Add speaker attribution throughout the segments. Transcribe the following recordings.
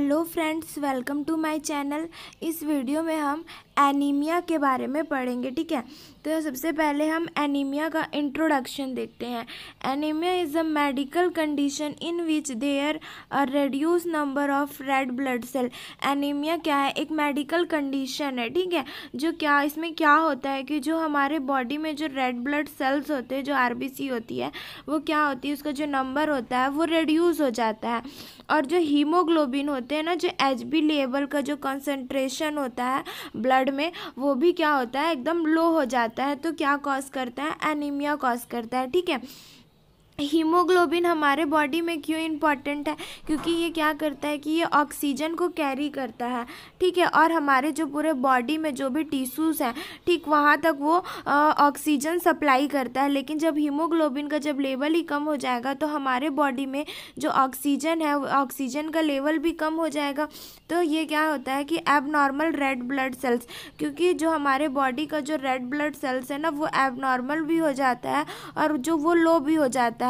Speaker 1: Hello friends, welcome to my channel. इस video में हम एनीमिया के बारे में पढ़ेंगे, ठीक है। तो सबसे पहले हम एनीमिया का इंट्रोडक्शन देखते हैं। Anaemia is a medical condition in which there a reduce number of red blood cell. Anaemia क्या है? एक मेडिकल कंडीशन है, ठीक है। जो क्या इसमें क्या होता है कि जो हमारे बॉडी में जो रेड ब्लड सेल्स होते हैं, जो आरबीसी होती है, वो क्या होती है, उसका जो नंबर होता है वो रिड्यूस हो जाता है। और जो हीमोग्लोबिन होते हैं ना, जो एचबी लेवल का जो कंसंट्रेशन होता है ब्लड में, वो भी क्या होता है, एकदम लो हो जाता है। तो क्या कॉज करता है? एनीमिया कॉज करता है, ठीक है। हीमोग्लोबिन हमारे बॉडी में क्यों इम्पॉर्टेंट है? क्योंकि ये क्या करता है कि ये ऑक्सीजन को कैरी करता है, ठीक है। और हमारे जो पूरे बॉडी में जो भी टिश्यूज़ हैं, ठीक, वहाँ तक वो ऑक्सीजन सप्लाई करता है। लेकिन जब हीमोग्लोबिन का जब लेवल ही कम हो जाएगा तो हमारे बॉडी में जो ऑक्सीजन है, ऑक्सीजन का लेवल भी कम हो जाएगा। तो ये क्या होता है कि एबनॉर्मल रेड ब्लड सेल्स, क्योंकि जो हमारे बॉडी का जो रेड ब्लड सेल्स है ना, वो एबनॉर्मल भी हो जाता है और जो वो लो भी हो जाता है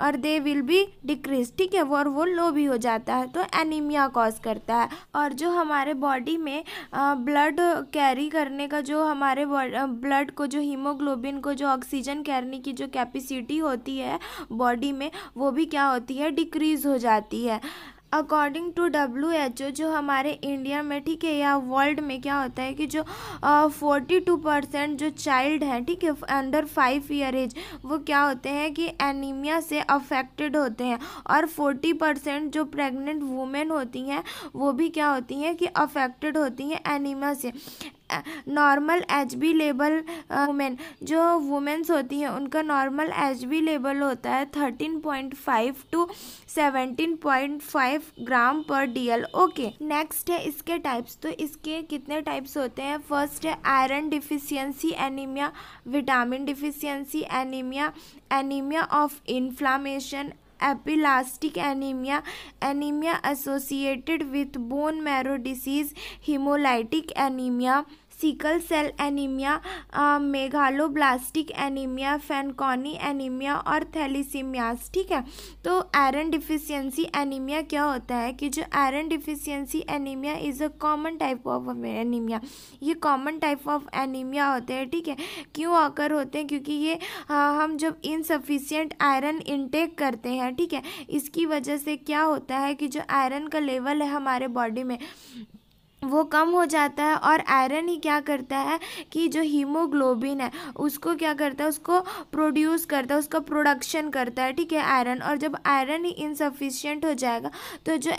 Speaker 1: और दे विल बी डिक्रीज, ठीक है। और वो लो भी हो जाता है, तो एनीमिया कॉज करता है। और जो हमारे बॉडी में ब्लड कैरी करने का, जो हमारे ब्लड को, जो हीमोग्लोबिन को जो ऑक्सीजन कैरने की जो कैपेसिटी होती है बॉडी में, वो भी क्या होती है, डिक्रीज हो जाती है। अकॉर्डिंग टू WHO, जो हमारे इंडिया में, ठीक है, या वर्ल्ड में क्या होता है कि जो 42% जो चाइल्ड हैं, ठीक है, अंडर 5 ईयर एज, वो क्या होते हैं कि एनीमिया से अफेक्टेड होते हैं। और 40% जो प्रेग्नेंट वुमेन होती हैं, वो भी क्या होती हैं कि अफेक्टेड होती हैं एनीमिया से। नॉर्मल एचबी लेवल वुमेन, जो वुमेन्स होती हैं, उनका नॉर्मल एचबी लेवल होता है 13.5 to 17.5 ग्राम पर DL। ओके, नेक्स्ट है इसके टाइप्स। तो इसके कितने टाइप्स होते हैं? फर्स्ट है iron deficiency anaemia, vitamin deficiency anaemia, anaemia of inflammation, aplastic anaemia, anaemia associated with bone marrow disease, haemolytic anaemia, sickle cell anaemia, megaloblastic anaemia, Fanconi anaemia और thalassaemias, ठीक है। तो आयरन डिफिशियंसी एनीमिया क्या होता है कि जो iron deficiency anaemia is a common type of anaemia. ये कॉमन टाइप ऑफ एनीमिया होते हैं, ठीक है। क्यों आकर होते हैं? क्योंकि ये हम जब इनसफिशिएंट आयरन इनटेक करते हैं, ठीक है, इसकी वजह से क्या होता है कि जो आयरन का लेवल है हमारे बॉडी में, वो कम हो जाता है। और आयरन ही क्या करता है कि जो हीमोग्लोबिन है उसको क्या करता है, उसको प्रोड्यूस करता है, उसका प्रोडक्शन करता है, ठीक है, आयरन। और जब आयरन ही इनसफिशिएंट हो जाएगा तो जो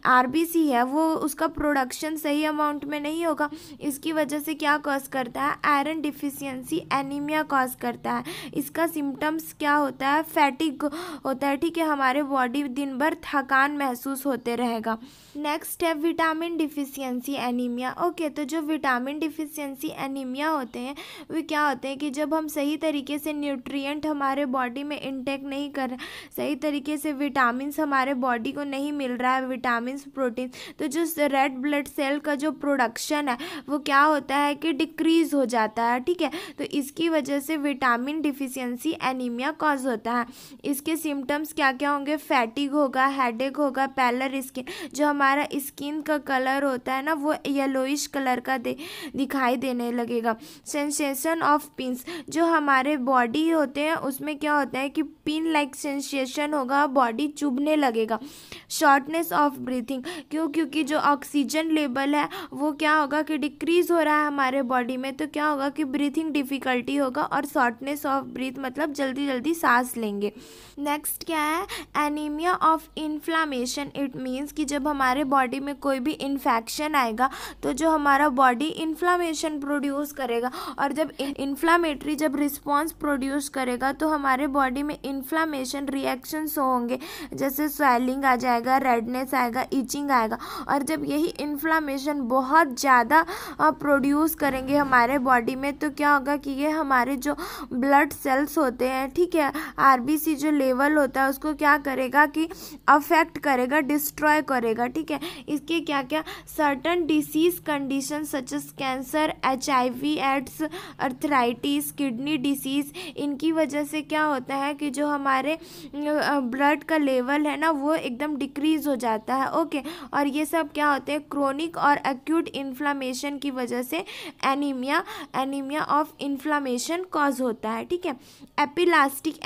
Speaker 1: आरबीसी है वो उसका प्रोडक्शन सही अमाउंट में नहीं होगा। इसकी वजह से क्या कॉज करता है? आयरन डिफिशियंसी एनीमिया कॉज करता है। इसका सिम्टम्स क्या होता है? फैटिग होता है, ठीक है, हमारे बॉडी दिन भर थकान महसूस होते रहेगा। नेक्स्ट है विटामिन डिफिशियंसी एनीमिया। ओके, तो जो विटामिन डिफिशियंसी एनीमिया होते हैं वे क्या होते हैं कि जब हम सही तरीके से न्यूट्रिएंट हमारे बॉडी में इंटेक नहीं कर रहे, सही तरीके से विटामिन्स हमारे बॉडी को नहीं मिल रहा है, विटामिन्स, प्रोटीन, तो जो रेड ब्लड सेल का जो प्रोडक्शन है वो क्या होता है कि डिक्रीज हो जाता है, ठीक है। तो इसकी वजह से विटामिन डिफिशियंसी एनीमिया कॉज होता है। इसके सिम्टम्स क्या क्या होंगे? फैटिग होगा, हेडेक होगा, पैलर स्किन, जो हमारा स्किन का कलर होता है ना वो येलोइश कलर का दिखाई देने लगेगा। सेंसेशन ऑफ पिंस, जो हमारे बॉडी होते हैं उसमें क्या होता है कि पिन लाइक सेंसेशन होगा, बॉडी चुभने लगेगा। शॉर्टनेस ऑफ ब्रीथिंग, क्योंकि जो ऑक्सीजन लेवल है वो क्या होगा कि डिक्रीज हो रहा है हमारे बॉडी में, तो क्या होगा कि ब्रीथिंग डिफिकल्टी होगा। और शॉर्टनेस ऑफ ब्रीथ मतलब जल्दी जल्दी सांस लेंगे। नेक्स्ट क्या है? Anaemia of inflammation. It means कि जब हमारे बॉडी में कोई भी इन्फेक्शन आएगा तो जो हमारा बॉडी इन्फ्लामेशन प्रोड्यूस करेगा, और जब इन्फ्लामेटरी जब रिस्पॉन्स प्रोड्यूस करेगा तो हमारे बॉडी में इन्फ्लामेशन रिएक्शंस होंगे, जैसे स्वेलिंग आ जाएगा, रेडनेस आएगा, इचिंग आएगा। और जब यही इन्फ्लामेशन बहुत ज़्यादा प्रोड्यूस करेंगे हमारे बॉडी में तो क्या होगा कि ये हमारे जो ब्लड सेल्स होते हैं, ठीक है, आरबीसी जो लेवल होता है उसको क्या करेगा कि अफेक्ट करेगा, डिस्ट्रॉय करेगा, ठीक है। इसके क्या क्या certain disease condition such as cancer, HIV AIDS, arthritis, kidney disease, इनकी वजह से क्या होता है कि जो हमारे ब्लड का लेवल है ना वो एकदम डिक्रीज हो जाता है। ओके, और ये सब क्या होते हैं, क्रोनिक और एक्यूट इन्फ्लामेशन की वजह से एनीमिया ऑफ इन्फ्लामेशन कॉज होता है। ठीक है। Aplastic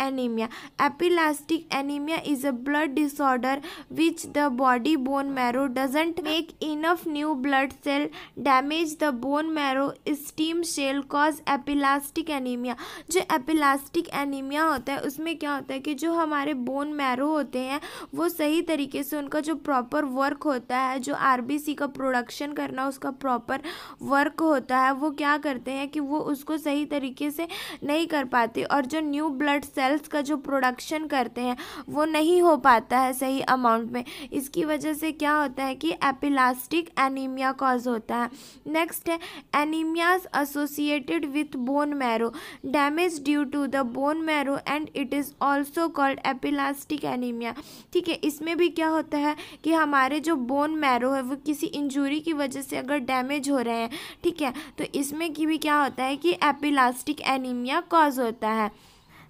Speaker 1: anaemia is a blood disorder which the body bone marrow doesn't make enough new blood cell, damage the bone marrow stem cell, cause aplastic anaemia. जो aplastic anaemia होता है उसमें क्या होता है कि जो हमारे बोन मैरो होते हैं वो सही तरीके से उनका जो प्रॉपर वर्क होता है, जो आरबीसी का प्रोडक्शन करना उसका प्रॉपर वर्क होता है, वो क्या करते हैं कि वो उसको सही तरीके से नहीं कर पाते, और जो न्यू ब्लड सेल्स का जो प्रोडक्शन करते हैं वो नहीं हो पाता है सही अमाउंट में। इसकी वजह से क्या होता है कि एपिलास्टिक एनीमिया कॉज होता है। नेक्स्ट है anaemias associated with bone marrow damage due to the bone marrow and it is also called aplastic anaemia. ठीक है, इसमें भी क्या होता है कि हमारे जो बोन मैरो है वो किसी इंजरी की वजह से अगर डैमेज हो रहे हैं, ठीक है, तो इसमें की भी क्या होता है कि एपिलास्टिक एनीमिया कॉज होता है।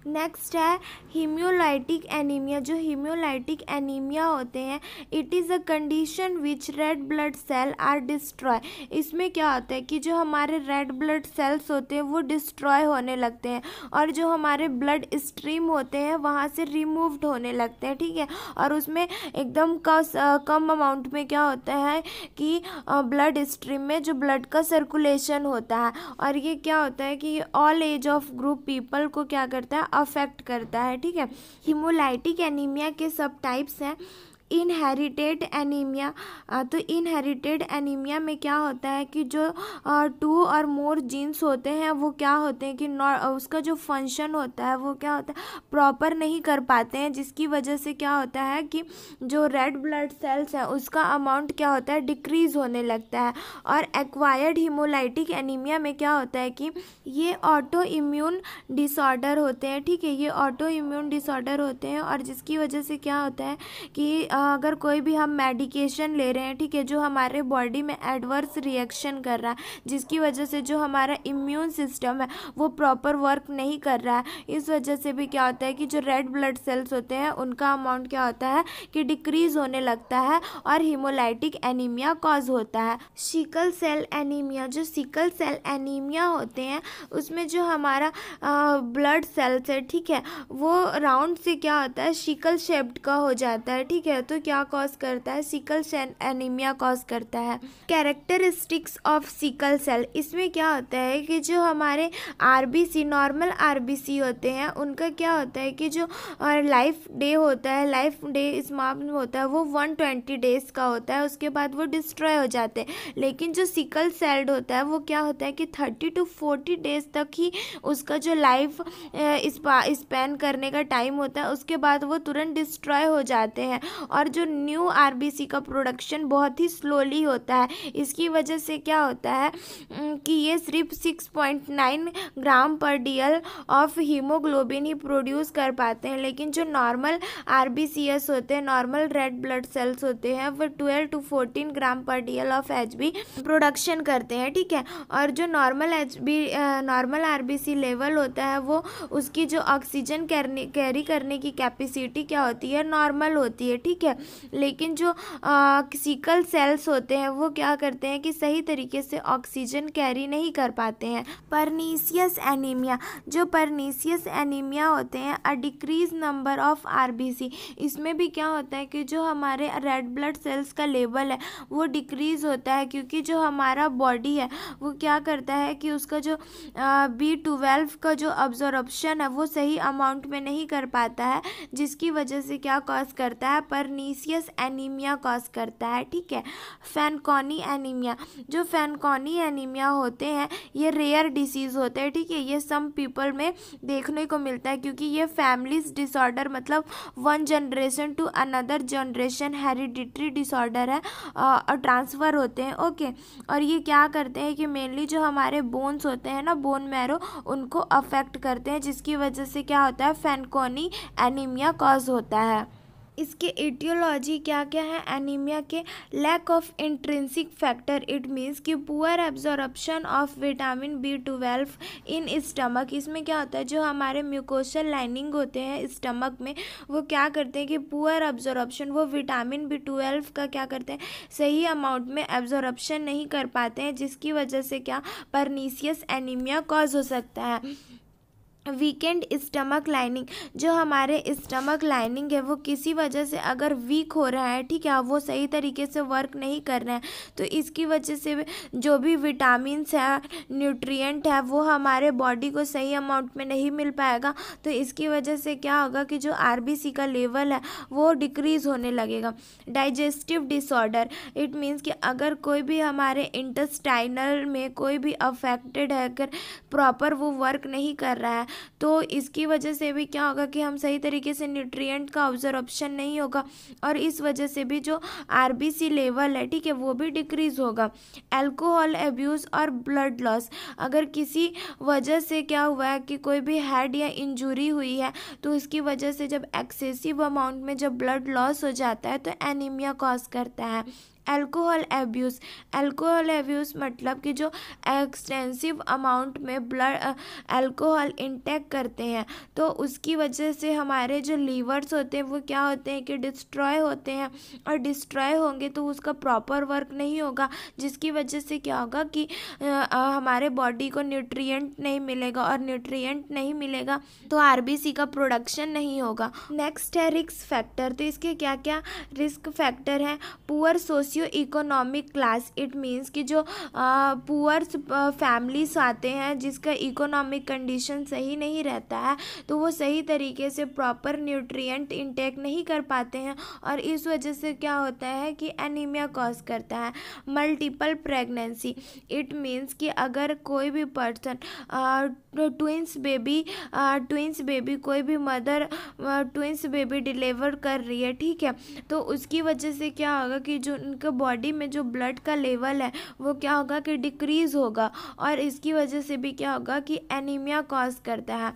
Speaker 1: नेक्स्ट है हीमोलाइटिक एनीमिया। जो हीमोलाइटिक एनीमिया होते हैं it is a condition which red blood cell are destroy. इसमें क्या होता है कि जो हमारे रेड ब्लड सेल्स होते हैं वो डिस्ट्रॉय होने लगते हैं और जो हमारे ब्लड स्ट्रीम होते हैं वहाँ से रिमूव्ड होने लगते हैं। ठीक है, और उसमें एकदम कम अमाउंट में क्या होता है कि ब्लड स्ट्रीम में जो ब्लड का सर्कुलेशन होता है, और ये क्या होता है कि all age of group people को क्या करता है, अफेक्ट करता है। ठीक है, हीमोलाइटिक एनीमिया के सब टाइप्स हैं। इनहेरिटेड एनीमिया, तो इनहेरिटेड एनीमिया में क्या होता है कि जो 2 और मोर जीन्स होते हैं वो क्या होते हैं कि उसका जो फंक्शन होता है वो क्या होता है, प्रॉपर नहीं कर पाते हैं, जिसकी वजह से क्या होता है कि जो रेड ब्लड सेल्स है उसका अमाउंट क्या होता है, डिक्रीज होने लगता है। और एक्वायर्ड हीमोलाइटिक एनीमिया में क्या होता है कि ये ऑटो इम्यून डिसऑर्डर होते हैं। ठीक है, ये ऑटो इम्यून डिसऑर्डर होते हैं और जिसकी वजह से क्या होता है कि अगर कोई भी हम मेडिकेशन ले रहे हैं, ठीक है, जो हमारे बॉडी में एडवर्स रिएक्शन कर रहा है, जिसकी वजह से जो हमारा इम्यून सिस्टम है वो प्रॉपर वर्क नहीं कर रहा है, इस वजह से भी क्या होता है कि जो रेड ब्लड सेल्स होते हैं उनका अमाउंट क्या होता है कि डिक्रीज होने लगता है और हीमोलाइटिक एनीमिया कॉज होता है। सिकल सेल एनीमिया, जो सिकल सेल एनीमिया होते हैं उसमें जो हमारा ब्लड सेल्स है, ठीक है, वो राउंड से क्या होता है, सिकल शेप्ड का हो जाता है। ठीक है, तो क्या कॉज करता है, सिकल सेल एनीमिया कॉज करता है। कैरेक्टरिस्टिक्स ऑफ सिकल सेल, इसमें क्या होता है कि जो हमारे आरबीसी नॉर्मल आरबीसी होते हैं उनका क्या होता है कि जो लाइफ डे होता है, लाइफ डे इस माप में होता है वो 120 डेज का होता है, उसके बाद वो डिस्ट्रॉय हो जाते हैं। लेकिन जो सिकल सेल्ड होता है वो क्या होता है कि 30 to 40 डेज तक ही उसका जो लाइफ स्पेन करने का टाइम होता है, उसके बाद वो तुरंत डिस्ट्रॉय हो जाते हैं और जो न्यू आरबीसी का प्रोडक्शन बहुत ही स्लोली होता है। इसकी वजह से क्या होता है कि ये सिर्फ 6.9 ग्राम पर DL of haemoglobin he produce कर पाते हैं, लेकिन जो नॉर्मल आरबीसीएस होते हैं, नॉर्मल रेड ब्लड सेल्स होते हैं, वो 12 to 14 ग्राम पर DL ऑफ HB प्रोडक्शन करते हैं। ठीक है, और जो नॉर्मल आरबीसी लेवल होता है वो उसकी जो ऑक्सीजन कैरी करने की कैपेसिटी क्या होती है, नॉर्मल होती है। ठीक है, लेकिन जो सिकल सेल्स होते हैं वो क्या करते हैं कि सही तरीके से ऑक्सीजन कैरी नहीं कर पाते हैं। परनीसियस एनीमिया, जो परनीसियस एनीमिया होते हैं a decrease number of RBC, इसमें भी क्या होता है कि जो हमारे रेड ब्लड सेल्स का लेवल है वो डिक्रीज होता है, क्योंकि जो हमारा बॉडी है वो क्या करता है कि उसका जो B12 का जो अब्जॉर्प्शन है वो सही अमाउंट में नहीं कर पाता है, जिसकी वजह से क्या कॉज करता है, परनीसियस एनीमिया कॉज करता है। ठीक है, फैनकॉनी एनीमिया, जो फैनकॉनी एनीमिया होते हैं ये रेयर डिसीज होते हैं। ठीक है, ये सम पीपल में देखने को मिलता है क्योंकि ये फैमिलीज डिसऑर्डर, मतलब one generation to another generation hereditary disorder है और ट्रांसफ़र होते हैं। ओके, और ये क्या करते हैं कि मेनली जो हमारे बोन्स होते हैं ना, बोन मैरो, उनको अफेक्ट करते हैं, जिसकी वजह से क्या होता है, फैनकॉनी एनीमिया कॉज होता है। इसके एटियोलॉजी क्या क्या है एनीमिया के? Lack of intrinsic factor, it means कि poor absorption of vitamin B12 in stomach. इसमें क्या होता है, जो हमारे म्यूकोशल लाइनिंग होते हैं स्टमक में, वो क्या करते हैं कि पुअर एब्जॉर्प्शन, वो विटामिन B12 का क्या करते हैं, सही अमाउंट में एब्जॉर्प्शन नहीं कर पाते हैं, जिसकी वजह से क्या परनीसियस एनीमिया कॉज हो सकता है। वीकेंड स्टमक लाइनिंग, जो हमारे स्टमक लाइनिंग है वो किसी वजह से अगर वीक हो रहा है, ठीक है, वो सही तरीके से वर्क नहीं कर रहे हैं, तो इसकी वजह से जो भी विटामिन्स है, न्यूट्रिएंट है, वो हमारे बॉडी को सही अमाउंट में नहीं मिल पाएगा। तो इसकी वजह से क्या होगा कि जो RBC का लेवल है वो डिक्रीज होने लगेगा। डाइजेस्टिव डिसऑर्डर, इट मीन्स कि अगर कोई भी हमारे इंटेस्टाइनल में कोई भी अफेक्टेड है, अगर प्रॉपर वो वर्क नहीं कर रहा है, तो इसकी वजह से भी क्या होगा कि हम सही तरीके से न्यूट्रिएंट का ऑब्जर्प्शन नहीं होगा, और इस वजह से भी जो RBC लेवल है, ठीक है, वो भी डिक्रीज होगा। अल्कोहल अब्यूज़ और ब्लड लॉस, अगर किसी वजह से क्या हुआ है कि कोई भी हेड या इंजरी हुई है, तो इसकी वजह से जब एक्सेसिव अमाउंट में जब ब्लड लॉस हो जाता है तो एनीमिया कॉज करता है। अल्कोहल अब्यूज़ मतलब कि जो एक्सटेंसिव अमाउंट में ब्लड अल्कोहल इंटेक करते हैं, तो उसकी वजह से हमारे जो लीवर्स होते हैं वो क्या होते हैं कि डिस्ट्रॉय होते हैं, और डिस्ट्रॉय होंगे तो उसका प्रॉपर वर्क नहीं होगा, जिसकी वजह से क्या होगा कि हमारे बॉडी को न्यूट्रिएंट नहीं मिलेगा, और न्यूट्रिएंट नहीं मिलेगा तो RBC का प्रोडक्शन नहीं होगा। नेक्स्ट है रिस्क फैक्टर, तो इसके क्या क्या रिस्क फैक्टर हैं? Poor socio economic class, it means कि जो पुअर फैमिलीज आते हैं जिसका इकोनॉमिक कंडीशन सही नहीं रहता है, तो वो सही तरीके से प्रॉपर न्यूट्रिएंट इंटेक नहीं कर पाते हैं, और इस वजह से क्या होता है कि एनीमिया कॉज करता है। मल्टीपल प्रेगनेंसी, इट मीन्स कि अगर कोई भी पर्सन ट्विंस बेबी कोई भी मदर ट्विंस बेबी डिलीवर कर रही है, ठीक है, तो उसकी वजह से क्या होगा कि जो उनके बॉडी में जो ब्लड का लेवल है वो क्या होगा कि डिक्रीज होगा, और इसकी वजह से भी क्या होगा कि एनीमिया कॉज करता है।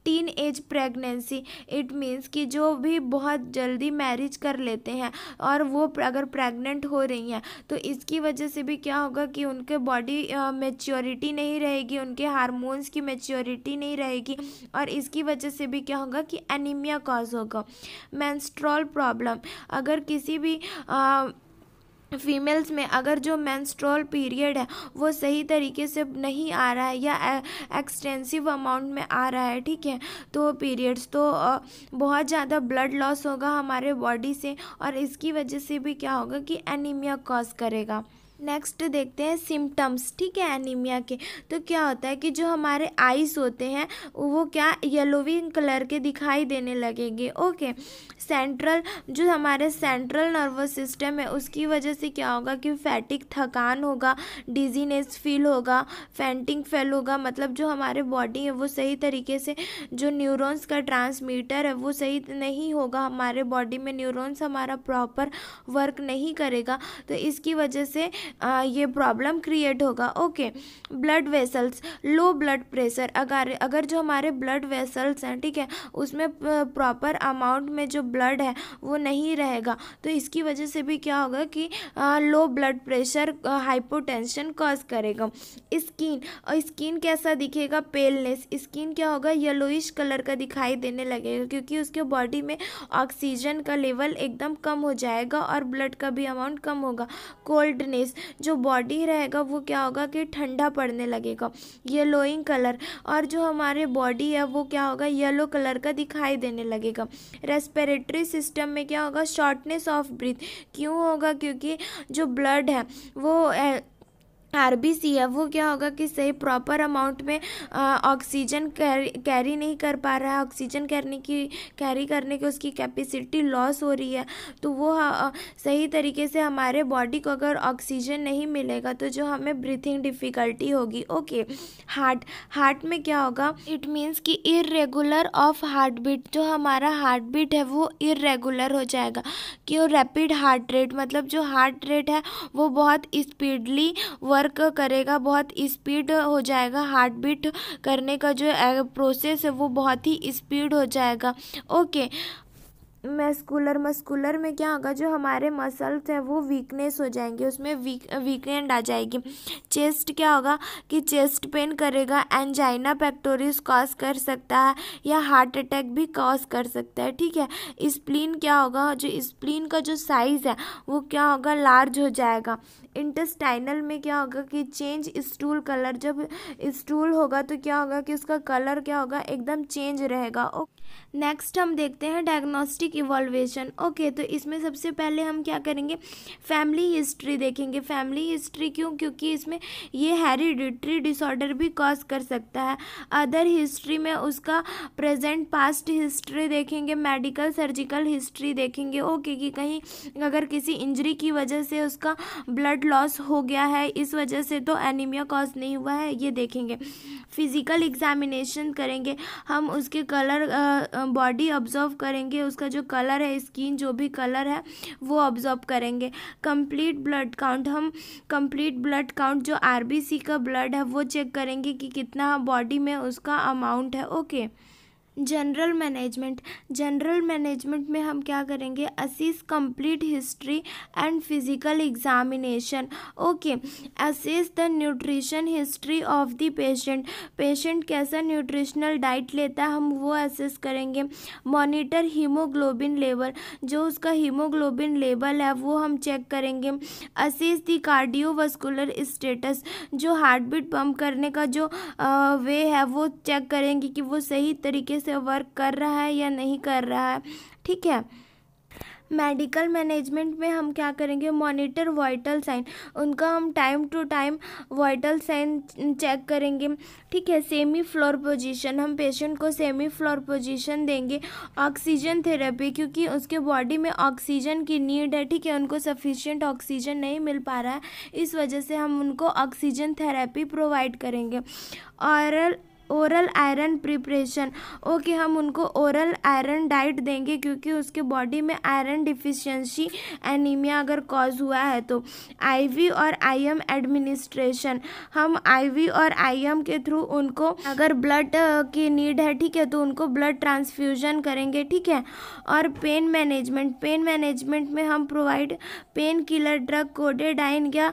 Speaker 1: Teen age pregnancy, it means कि जो भी बहुत जल्दी मैरिज कर लेते हैं और वो अगर प्रेग्नेंट हो रही हैं, तो इसकी वजह से भी क्या होगा कि उनके बॉडी मैच्योरिटी नहीं रहेगी, उनके हार्मोन्स की मैच्योरिटी नहीं रहेगी, और इसकी वजह से भी क्या होगा कि एनीमिया कॉज होगा। मेंस्ट्रुअल प्रॉब्लम, अगर किसी भी फीमेल्स में अगर जो मेंस्ट्रुअल पीरियड है वो सही तरीके से नहीं आ रहा है या एक्सटेंसिव अमाउंट में आ रहा है, ठीक है, तो पीरियड्स तो बहुत ज़्यादा ब्लड लॉस होगा हमारे बॉडी से, और इसकी वजह से भी क्या होगा कि एनीमिया कॉज करेगा। नेक्स्ट देखते हैं सिम्टम्स, ठीक है, एनीमिया के। तो क्या होता है कि जो हमारे आइस होते हैं वो क्या येलोविंग कलर के दिखाई देने लगेंगे। ओके, सेंट्रल जो हमारे सेंट्रल नर्वस सिस्टम है उसकी वजह से क्या होगा कि फैटिक थकान होगा, डिजीनेस फील होगा, फेंटिंग फेल होगा, मतलब जो हमारे बॉडी है वो सही तरीके से जो न्यूरॉन्स का ट्रांसमीटर है वो सही नहीं होगा, हमारे बॉडी में न्यूरॉन्स हमारा प्रॉपर वर्क नहीं करेगा, तो इसकी वजह से ये प्रॉब्लम क्रिएट होगा। Okay, blood vessels, low blood pressure, अगर जो हमारे ब्लड वेसल्स हैं, ठीक है, उसमें प्रॉपर अमाउंट में जो ब्लड है वो नहीं रहेगा, तो इसकी वजह से भी क्या होगा कि low blood pressure hypotension cause करेगा। स्किन कैसा दिखेगा? पेलनेस, स्किन क्या होगा येलोइश कलर का दिखाई देने लगेगा, क्योंकि उसके बॉडी में ऑक्सीजन का लेवल एकदम कम हो जाएगा और ब्लड का भी अमाउंट कम होगा। कोल्डनेस, जो बॉडी रहेगा वो क्या होगा कि ठंडा पड़ने लगेगा। येलोइंग कलर, और जो हमारे बॉडी है वो क्या होगा येलो कलर का दिखाई देने लगेगा। रेस्पिरेटरी सिस्टम में क्या होगा? शॉर्टनेस ऑफ ब्रीथ, क्यों होगा? क्योंकि जो ब्लड है वो RBC है वो क्या होगा कि सही प्रॉपर अमाउंट में ऑक्सीजन कैरी नहीं कर पा रहा है, ऑक्सीजन कैरी करने की उसकी कैपेसिटी लॉस हो रही है, तो वो सही तरीके से हमारे बॉडी को अगर ऑक्सीजन नहीं मिलेगा तो जो हमें ब्रीथिंग डिफ़िकल्टी होगी। ओके, हार्ट में क्या होगा? इट मीन्स कि इरेगुलर ऑफ हार्ट बीट, जो हमारा हार्ट बीट है वो इरेगुलर हो जाएगा। क्यों? रैपिड हार्ट रेट, मतलब जो हार्ट रेट है वो बहुत स्पीडली वर्क करेगा, बहुत स्पीड हो जाएगा, हार्ट बीट करने का जो प्रोसेस है वो बहुत ही स्पीड हो जाएगा। ओके, मस्कुलर में क्या होगा, जो हमारे मसल्स हैं वो वीकनेस हो जाएंगे, उसमें वीकेंड आ जाएगी। चेस्ट क्या होगा कि चेस्ट पेन करेगा, एंजाइना पेक्टोरिस कॉज कर सकता है या हार्ट अटैक भी कॉज कर सकता है। ठीक है। स्प्लीन क्या होगा, जो स्प्लीन का जो साइज है वो क्या होगा, लार्ज हो जाएगा। इंटेस्टाइनल में क्या होगा कि चेंज स्टूल कलर, जब स्टूल होगा तो क्या होगा कि उसका कलर क्या होगा, एकदम चेंज रहेगा। नेक्स्ट हम देखते हैं डायग्नोस्टिक इवॉल्वेशन। ओके, तो इसमें सबसे पहले हम क्या करेंगे, फैमिली हिस्ट्री देखेंगे। फैमिली हिस्ट्री क्यों, क्योंकि इसमें ये हेरिडिटरी डिसऑर्डर भी कॉज कर सकता है। अदर हिस्ट्री में उसका प्रेजेंट पास्ट हिस्ट्री देखेंगे, मेडिकल सर्जिकल हिस्ट्री देखेंगे। ओके, कि कहीं अगर किसी इंजरी की वजह से उसका ब्लड लॉस हो गया है, इस वजह से तो एनीमिया कॉज नहीं हुआ है, ये देखेंगे। फिजिकल एग्जामिनेशन करेंगे, हम उसके कलर बॉडी ऑब्जर्व करेंगे, उसका जो कलर है, स्किन जो भी कलर है वो ऑब्जर्व करेंगे। कंप्लीट ब्लड काउंट, हम कंप्लीट ब्लड काउंट जो आरबीसी का ब्लड है वो चेक करेंगे कि कितना बॉडी में उसका अमाउंट है। ओके। जनरल मैनेजमेंट में हम क्या करेंगे, assess complete history and physical examination. Okay. Assess the nutrition history of the patient कैसा न्यूट्रिशनल डाइट लेता है, हम वो असेस करेंगे। मॉनिटर हीमोग्लोबिन लेवल, जो उसका हीमोग्लोबिन लेवल है वो हम चेक करेंगे। असेस द कार्डियोवास्कुलर स्टेटस, जो हार्ट बीट पंप करने का जो वे है वो चेक करेंगे कि वो सही तरीके से वर्क कर रहा है या नहीं कर रहा है। ठीक है। मेडिकल मैनेजमेंट में हम क्या करेंगे, मॉनिटर वाइटल साइन, उनका हम time to time vital sign check करेंगे। ठीक है। सेमी फ्लोर पोजीशन, हम पेशेंट को सेमी फ्लोर पोजीशन देंगे। ऑक्सीजन थेरेपी, क्योंकि उसके बॉडी में ऑक्सीजन की नीड है। ठीक है। उनको सफिशिएंट ऑक्सीजन नहीं मिल पा रहा है, इस वजह से हम उनको ऑक्सीजन थेरेपी प्रोवाइड करेंगे। Oral iron preparation. ओके, हम उनको ओरल आयरन डाइट देंगे, क्योंकि उसके बॉडी में आयरन डिफिशियंसी एनीमिया अगर कॉज हुआ है तो। आईवी और आईएम एडमिनिस्ट्रेशन, हम आईवी और आईएम के थ्रू उनको अगर ब्लड की नीड है, ठीक है, तो उनको ब्लड ट्रांसफ्यूजन करेंगे। ठीक है। और पेन मैनेजमेंट में हम provide pain killer drug, codeine या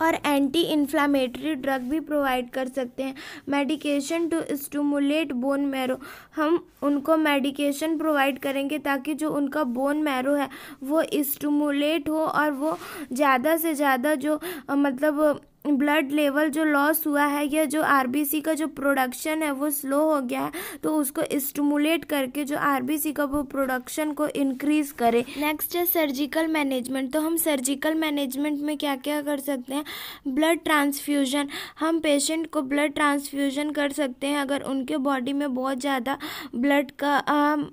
Speaker 1: और एंटी इन्फ्लामेटरी ड्रग भी प्रोवाइड कर सकते हैं। Medication to stimulate bone marrow, हम उनको मेडिकेशन प्रोवाइड करेंगे ताकि जो उनका बोन मैरो है वो स्टिमुलेट हो और वो ज़्यादा से ज़्यादा जो मतलब ब्लड लेवल जो लॉस हुआ है या जो आरबीसी का जो प्रोडक्शन है वो स्लो हो गया है, तो उसको स्टिमुलेट करके जो आरबीसी का वो प्रोडक्शन को इंक्रीज करे। नेक्स्ट है सर्जिकल मैनेजमेंट। तो हम सर्जिकल मैनेजमेंट में क्या क्या कर सकते हैं, ब्लड ट्रांसफ्यूजन, हम पेशेंट को ब्लड ट्रांसफ्यूजन कर सकते हैं अगर उनके बॉडी में बहुत ज़्यादा ब्लड का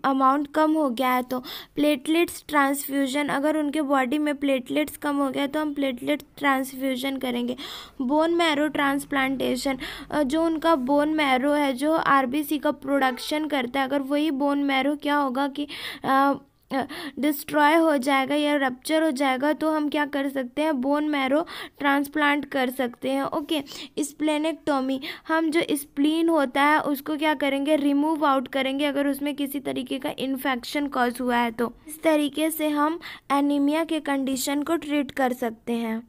Speaker 1: अमाउंट कम हो गया है तो। प्लेटलेट्स ट्रांसफ्यूजन, अगर उनके बॉडी में प्लेटलेट्स कम हो गया तो हम प्लेटलेट ट्रांसफ्यूजन करेंगे। बोन मैरो ट्रांसप्लांटेशन, जो उनका बोन मैरो है जो आरबीसी का प्रोडक्शन करता है, अगर वही बोन मैरो क्या होगा कि डिस्ट्रॉय हो जाएगा या रप्चर हो जाएगा तो हम क्या कर सकते हैं, बोन मैरो ट्रांसप्लांट कर सकते हैं। ओके। स्प्लेनेक्टोमी, हम जो स्प्लीन होता है उसको क्या करेंगे, रिमूव आउट करेंगे अगर उसमें किसी तरीके का इन्फेक्शन कॉज हुआ है तो। इस तरीके से हम एनीमिया के कंडीशन को ट्रीट कर सकते हैं।